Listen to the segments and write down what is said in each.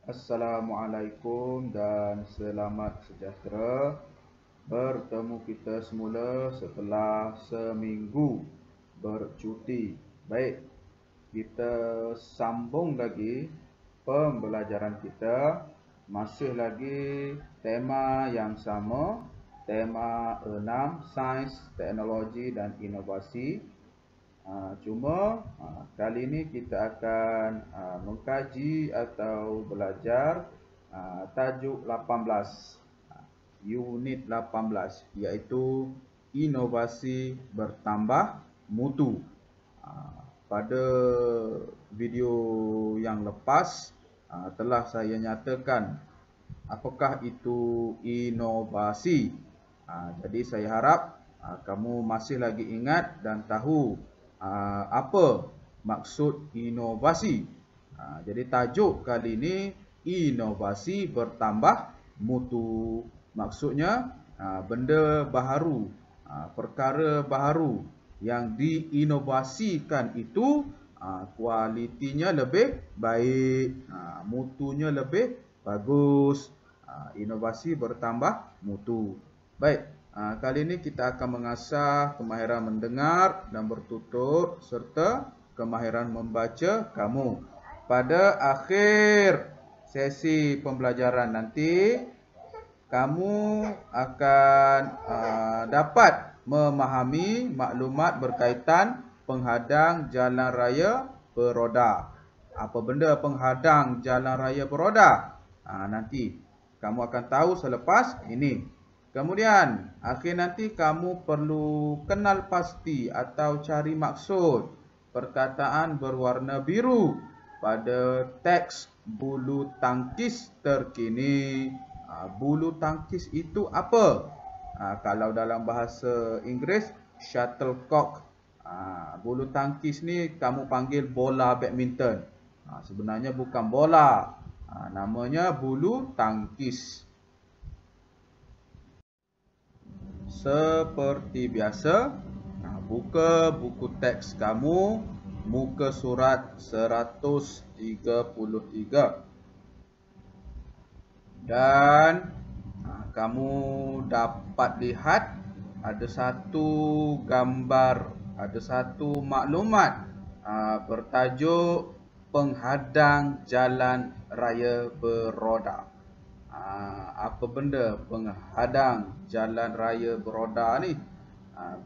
Assalamualaikum dan selamat sejahtera. Bertemu kita semula setelah seminggu bercuti. Baik, kita sambung lagi pembelajaran kita. Masih lagi tema yang sama, tema 6, Sains, Teknologi dan Inovasi. Cuma kali ini kita akan mengkaji atau belajar tajuk 18, unit 18, iaitu inovasi bertambah mutu. Pada video yang lepas telah saya nyatakan apakah itu inovasi. Jadi saya harap kamu masih lagi ingat dan tahu apa maksud inovasi. Jadi tajuk kali ini inovasi bertambah mutu. Maksudnya benda baharu, perkara baharu yang diinovasikan itu kualitinya lebih baik, mutunya lebih bagus. Inovasi bertambah mutu. Baik. Kali ini kita akan mengasah kemahiran mendengar dan bertutur serta kemahiran membaca kamu. Pada akhir sesi pembelajaran nanti, kamu akan dapat memahami maklumat berkaitan penghadang jalan raya beroda. Apa benda penghadang jalan raya beroda? Nanti kamu akan tahu selepas ini. Kemudian, akhir nanti kamu perlu kenal pasti atau cari maksud perkataan berwarna biru pada teks bulu tangkis terkini. Bulu tangkis itu apa? Kalau dalam bahasa Inggeris, shuttlecock. Bulu tangkis ni kamu panggil bola badminton. Sebenarnya bukan bola. Namanya bulu tangkis. Seperti biasa, buka buku teks kamu, muka surat 133. Dan kamu dapat lihat ada satu gambar, ada satu maklumat bertajuk penghadang jalan raya beroda. Apa benda penghadang jalan raya beroda ni?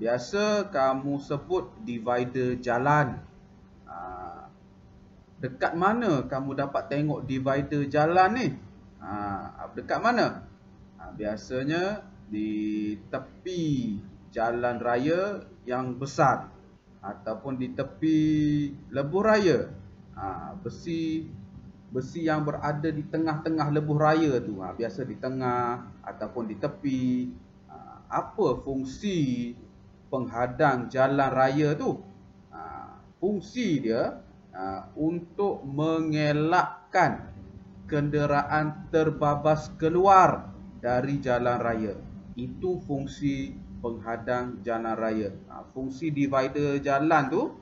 Biasa kamu sebut divider jalan. Dekat mana kamu dapat tengok divider jalan ni? Dekat mana? Biasanya di tepi jalan raya yang besar ataupun di tepi lebuh raya. Besi yang berada di tengah-tengah lebuh raya tu, biasa di tengah ataupun di tepi. Apa fungsi penghadang jalan raya tu? Fungsi dia untuk mengelakkan kenderaan terbabas keluar dari jalan raya. Itu fungsi penghadang jalan raya. Fungsi divider jalan tu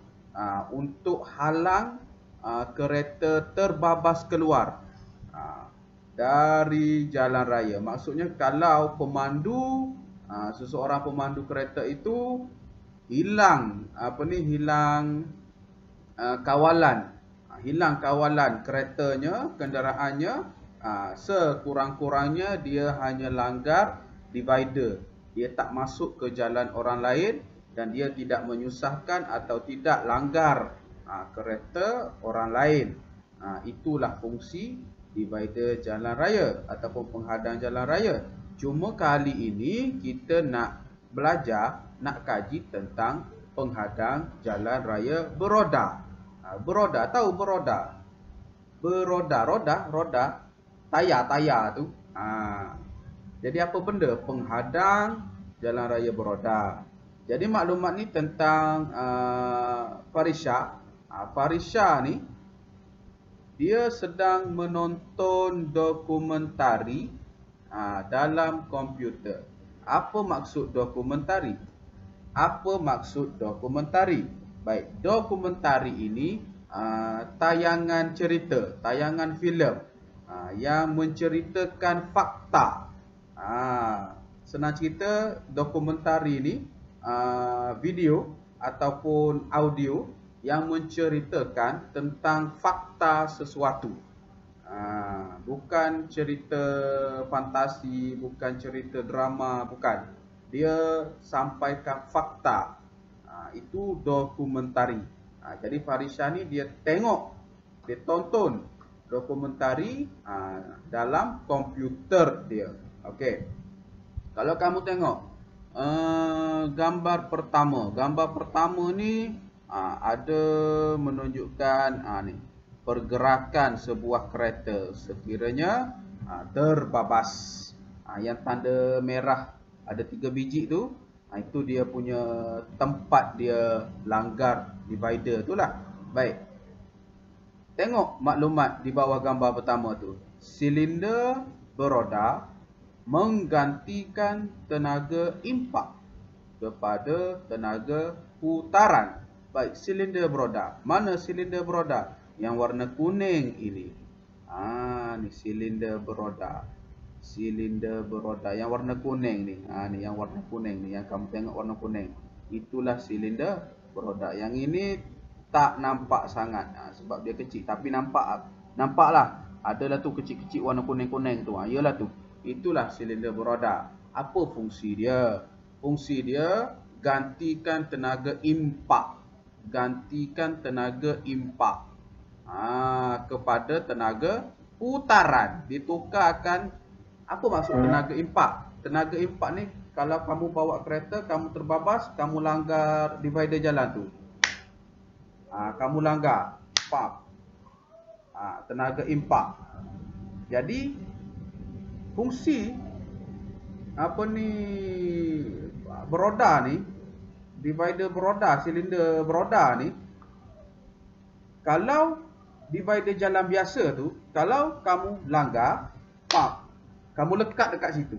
untuk halang kereta terbabas keluar dari jalan raya. Maksudnya kalau pemandu, seseorang pemandu kereta itu hilang kawalan keretanya, kenderaannya, sekurang-kurangnya dia hanya langgar divider. Dia tak masuk ke jalan orang lain dan dia tidak menyusahkan atau tidak langgar kereta orang lain. Itulah fungsi divider jalan raya ataupun penghadang jalan raya. Cuma kali ini kita nak belajar, nak kaji tentang penghadang jalan raya beroda. Beroda, tahu beroda? Roda, tayar tu. Jadi apa benda penghadang jalan raya beroda? Jadi maklumat ni tentang Farisha. Farisha ni dia sedang menonton dokumentari dalam komputer. Apa maksud dokumentari? Baik, dokumentari ini tayangan cerita, tayangan filem yang menceritakan fakta. Senang cerita, dokumentari ni video ataupun audio yang menceritakan tentang fakta sesuatu. Bukan cerita fantasi, bukan cerita drama, bukan. Dia sampaikan fakta. Itu dokumentari. Jadi Farisha ni dia tonton dokumentari dalam komputer dia. Okey. Kalau kamu tengok gambar pertama ni ada menunjukkan ni pergerakan sebuah kereta sekiranya terbabas. Yang tanda merah ada 3 biji tu, itu dia punya tempat dia langgar divider tu lah. Baik. Tengok maklumat di bawah gambar pertama tu. Silinder beroda menggantikan tenaga impak kepada tenaga putaran. Baik, silinder beroda. Mana silinder beroda? Yang warna kuning ini. Ni silinder beroda. Silinder beroda yang warna kuning ni. Ni yang warna kuning ni, yang kamu tengok warna kuning. Itulah silinder beroda. Yang ini tak nampak sangat sebab dia kecil, tapi nampaklah. Adalah tu kecil-kecil warna kuning-kuning tu. Iyalah tu. Itulah silinder beroda. Apa fungsi dia? Fungsi dia gantikan tenaga impak. Gantikan tenaga impak kepada tenaga putaran. Ditukarkan. Apa maksud tenaga impak? Tenaga impak ni kalau kamu bawa kereta, kamu terbabas, kamu langgar divider jalan tu. Kamu langgar. Tenaga impak. Jadi fungsi beroda ni, divider beroda, silinder beroda ni, kalau divider jalan biasa tu, kalau kamu langgar, kamu lekat dekat situ.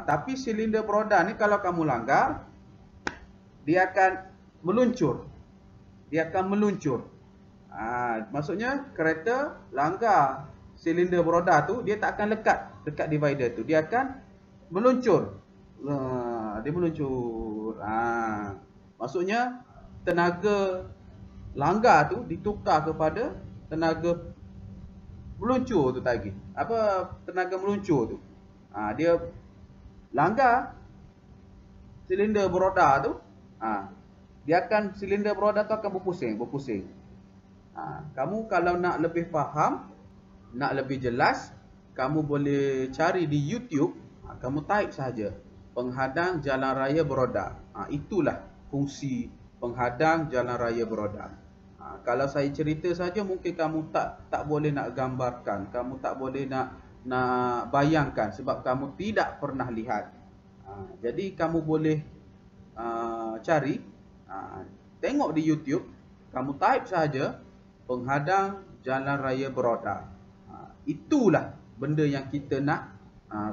Tapi silinder beroda ni kalau kamu langgar, dia akan meluncur. Maksudnya kereta langgar silinder beroda tu, dia tak akan lekat dekat divider tu. Dia akan meluncur. Dia meluncur. Maksudnya tenaga langgar tu ditukar kepada tenaga meluncur tu tadi. Apa tenaga meluncur tu? Dia langgar silinder beroda tu, silinder beroda tu akan berpusing. Kamu kalau nak lebih faham, nak lebih jelas, kamu boleh cari di YouTube. Kamu type saja penghadang jalan raya beroda. Itulah fungsi penghadang jalan raya beroda. Kalau saya cerita saja mungkin kamu tak boleh nak gambarkan, kamu tak boleh nak bayangkan sebab kamu tidak pernah lihat. Jadi kamu boleh cari, tengok di YouTube, kamu type saja penghadang jalan raya beroda. Itulah benda yang kita nak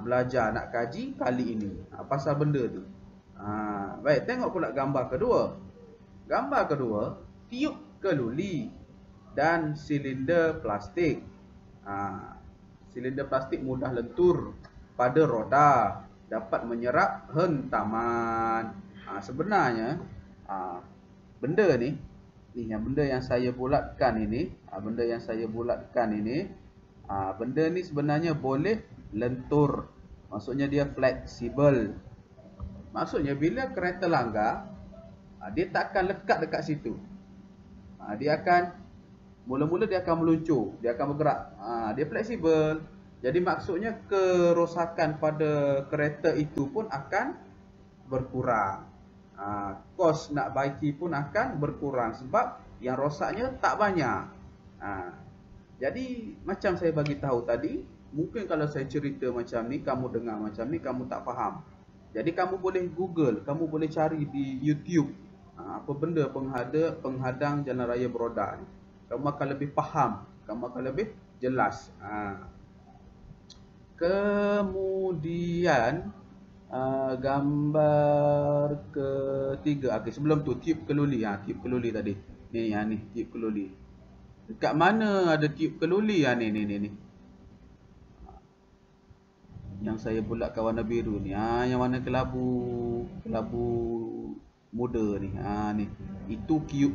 belajar, nak kaji kali ini. Pasal benda tu. Baik, tengok pula gambar kedua. Gambar kedua, tiup keluli dan silinder plastik. Silinder plastik mudah lentur pada roda, dapat menyerap hentaman. Sebenarnya benda ni benda yang saya bulatkan ini, benda ni sebenarnya boleh lentur. Maksudnya dia fleksibel. Maksudnya bila kereta langgar, dia tak akan lekat dekat situ. Dia akan mula-mula dia akan meluncur, dia akan bergerak. Dia fleksibel. Jadi maksudnya kerosakan pada kereta itu pun akan berkurang. Kos nak baiki pun akan berkurang sebab yang rosaknya tak banyak. Jadi macam saya bagi tahu tadi, mungkin kalau saya cerita macam ni, kamu dengar macam ni, kamu tak faham. Jadi kamu boleh Google, kamu boleh cari di YouTube apa benda penghadang jalan raya beroda ni. Kamu akan lebih faham, kamu akan lebih jelas. Kemudian gambar ketiga. Sebelum tu tiup keluli. Tiup keluli tadi. Ni tiup keluli. Dekat mana ada tiup keluli? Ni. yang saya bulatkan warna biru ni. Yang warna kelabu muda ni. Ni. Itu tiup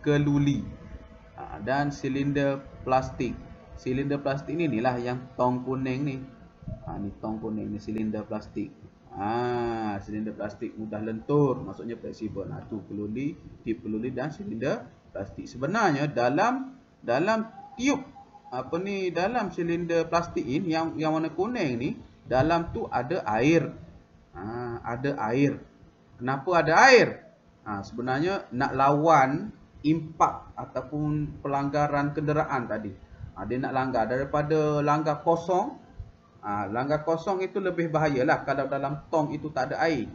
keluli. Dan silinder plastik. Silinder plastik ni lah yang tong kuning ni. Ni tong kuning ni silinder plastik. Silinder plastik mudah lentur, maksudnya fleksibel. Tu keluli, tiup keluli dan silinder plastik. Sebenarnya dalam tiup dalam silinder plastik ini yang warna kuning ni, dalam tu ada air. Ada air. Kenapa ada air? Sebenarnya nak lawan impak ataupun pelanggaran kenderaan tadi. Dia nak langgar daripada langgar kosong. Langgar kosong itu lebih bahayalah kalau dalam tong itu tak ada air.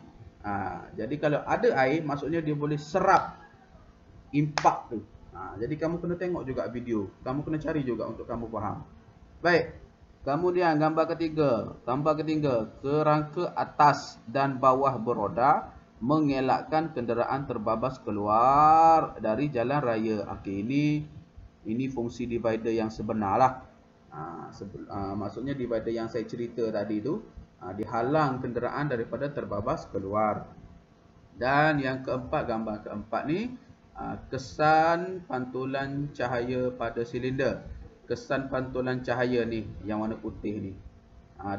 Jadi kalau ada air, maksudnya dia boleh serap impak tu. Jadi kamu kena tengok juga video. Kamu kena cari juga untuk kamu faham. Baik. Kemudian gambar ketiga. Kerangka atas dan bawah beroda mengelakkan kenderaan terbabas keluar dari jalan raya. Okey, ini fungsi divider yang sebenarlah. Maksudnya divider yang saya cerita tadi tu, dihalang kenderaan daripada terbabas keluar. Dan yang keempat, gambar keempat ni, kesan pantulan cahaya pada silinder. Kesan pantulan cahaya ni yang warna putih ni,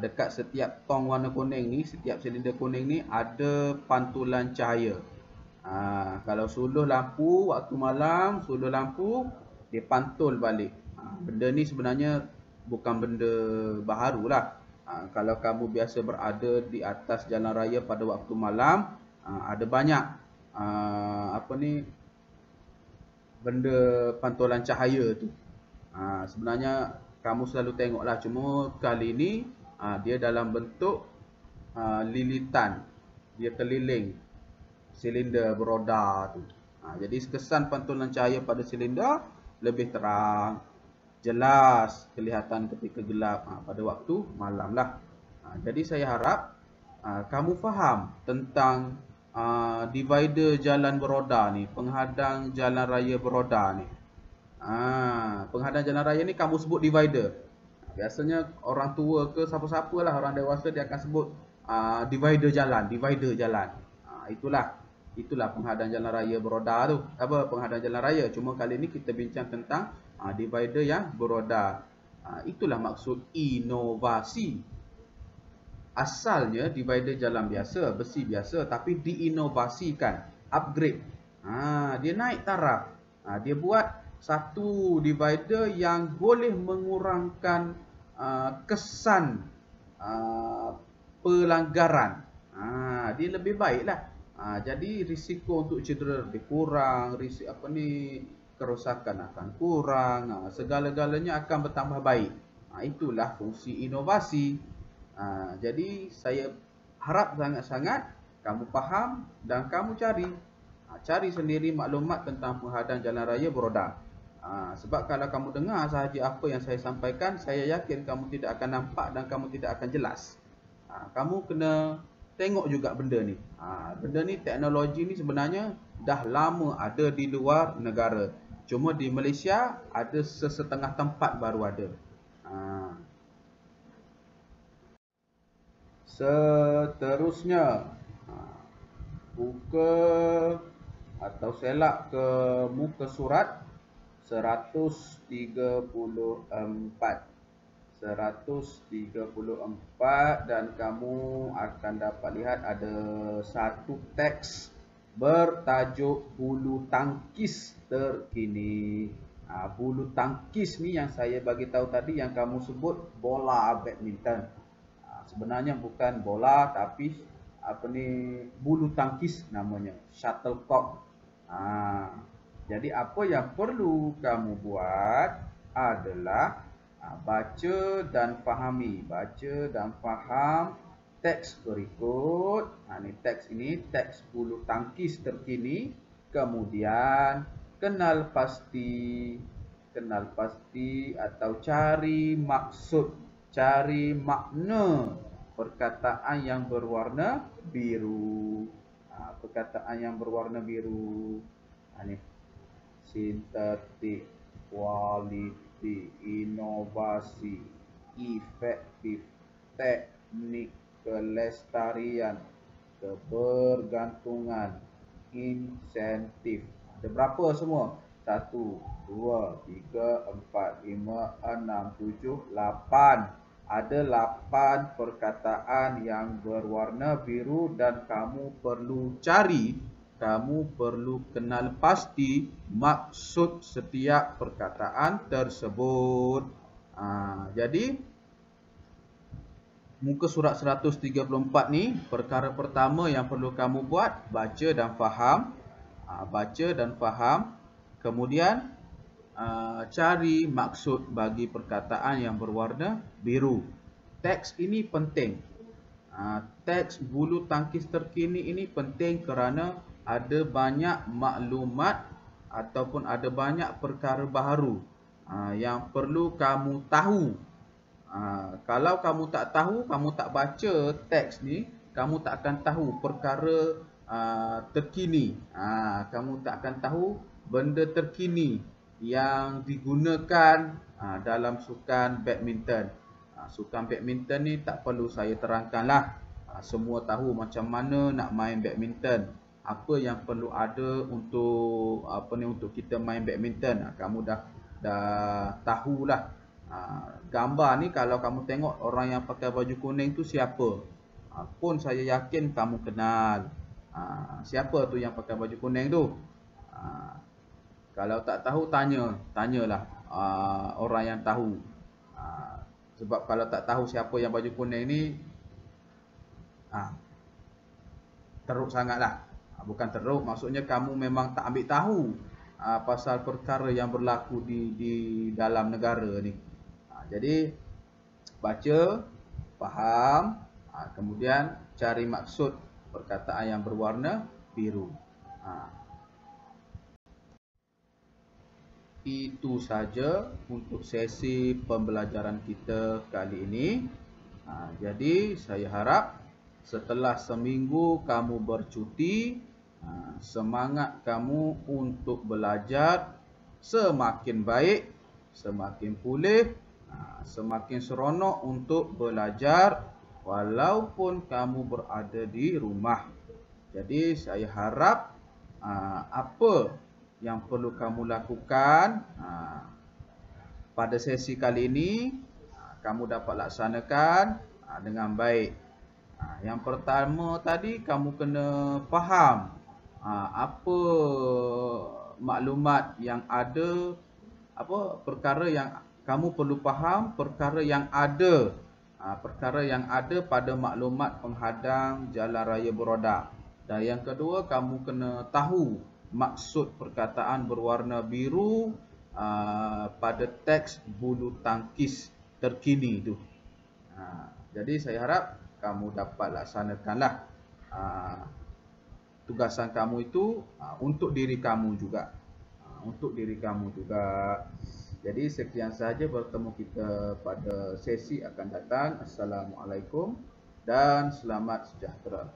dekat setiap tong warna kuning ni, setiap silinder kuning ni ada pantulan cahaya. Kalau suluh lampu waktu malam, suluh lampu dia pantul balik. Benda ni sebenarnya bukan benda baharu lah. Kalau kamu biasa berada di atas jalan raya pada waktu malam, ada banyak benda pantulan cahaya tu. Sebenarnya kamu selalu tengoklah, cuma kali ni dia dalam bentuk lilitan. Dia keliling silinder beroda tu. Jadi kesan pantulan cahaya pada silinder lebih terang, jelas kelihatan ketika gelap pada waktu malam lah. Jadi saya harap kamu faham tentang divider jalan beroda ni, penghadang jalan raya beroda ni. Penghadang jalan raya ni kamu sebut divider. Biasanya orang tua ke siapa-siapa lah, orang dewasa dia akan sebut divider jalan. Itulah penghadang jalan raya beroda tu. Penghadang jalan raya. Cuma kali ni kita bincang tentang divider yang beroda. Itulah maksud inovasi. Asalnya divider jalan biasa, besi biasa, tapi diinovasikan, upgrade. Dia naik taraf. Dia buat satu divider yang boleh mengurangkan kesan pelanggaran. Dia lebih baiklah. Jadi risiko untuk cedera lebih kurang, kerosakan akan kurang, segala-galanya akan bertambah baik. Itulah fungsi inovasi. Jadi saya harap sangat-sangat kamu faham dan kamu cari sendiri maklumat tentang penghadang jalan raya beroda. Sebab kalau kamu dengar sahaja apa yang saya sampaikan, saya yakin kamu tidak akan nampak dan kamu tidak akan jelas. Kamu kena tengok juga benda ni. Benda ni, teknologi ni sebenarnya dah lama ada di luar negara. Cuma di Malaysia ada sesetengah tempat baru ada. Seterusnya, buka atau selak ke muka surat 134. 134 dan kamu akan dapat lihat ada satu teks bertajuk bulu tangkis terkini. Bulu tangkis ni yang saya bagi tahu tadi, yang kamu sebut bola badminton. Sebenarnya bukan bola, tapi bulu tangkis namanya, shuttlecock. Jadi apa yang perlu kamu buat adalah baca dan fahami, faham teks berikut. Teks ini teks bulu tangkis terkini. Kemudian kenal pasti atau cari maksud, cari makna perkataan yang berwarna biru. Perkataan yang berwarna biru. Sintetik, kualiti, inovasi, efektif, teknik kelestarian, kebergantungan, insentif. Ada berapa semua? 1, 2, 3, 4, 5, 6, 7, 8. Ada 8 perkataan yang berwarna biru dan kamu perlu cari, kamu perlu kenal pasti maksud setiap perkataan tersebut. Jadi muka surat 134 ni, perkara pertama yang perlu kamu buat, baca dan faham. Baca dan faham. Kemudian cari maksud bagi perkataan yang berwarna biru. Teks ini penting. Teks bulu tangkis terkini ini penting kerana ada banyak maklumat ataupun ada banyak perkara baharu yang perlu kamu tahu. Kalau kamu tak tahu, kamu tak baca teks ni, kamu tak akan tahu perkara terkini. Kamu tak akan tahu benda terkini yang digunakan dalam sukan badminton. Sukan badminton ni tak perlu saya terangkanlah. Semua tahu macam mana nak main badminton. Apa yang perlu ada untuk untuk kita main badminton. Kamu dah tahulah. Gambar ni kalau kamu tengok orang yang pakai baju kuning tu siapa, pun saya yakin kamu kenal. Siapa tu yang pakai baju kuning tu? Kalau tak tahu, tanyalah orang yang tahu. Sebab kalau tak tahu siapa yang baju kuning ni, teruk sangatlah. Bukan teruk, maksudnya kamu memang tak ambil tahu pasal perkara yang berlaku di dalam negara ni. Jadi baca, faham, kemudian cari maksud perkataan yang berwarna biru. Itu saja untuk sesi pembelajaran kita kali ini. Jadi saya harap setelah seminggu kamu bercuti, semangat kamu untuk belajar semakin baik, semakin pulih, semakin seronok untuk belajar walaupun kamu berada di rumah. Jadi saya harap apa yang perlu kamu lakukan pada sesi kali ini kamu dapat laksanakan dengan baik. Yang pertama tadi, kamu kena faham apa maklumat yang ada, perkara yang kamu perlu faham, perkara yang ada pada maklumat penghadang jalan raya beroda. Dan yang kedua, kamu kena tahu maksud perkataan berwarna biru pada teks bulu tangkis terkini itu. Jadi saya harap kamu dapat laksanakanlah tugasan kamu itu untuk diri kamu juga. Jadi sekian sahaja, bertemu kita pada sesi akan datang. Assalamualaikum dan selamat sejahtera.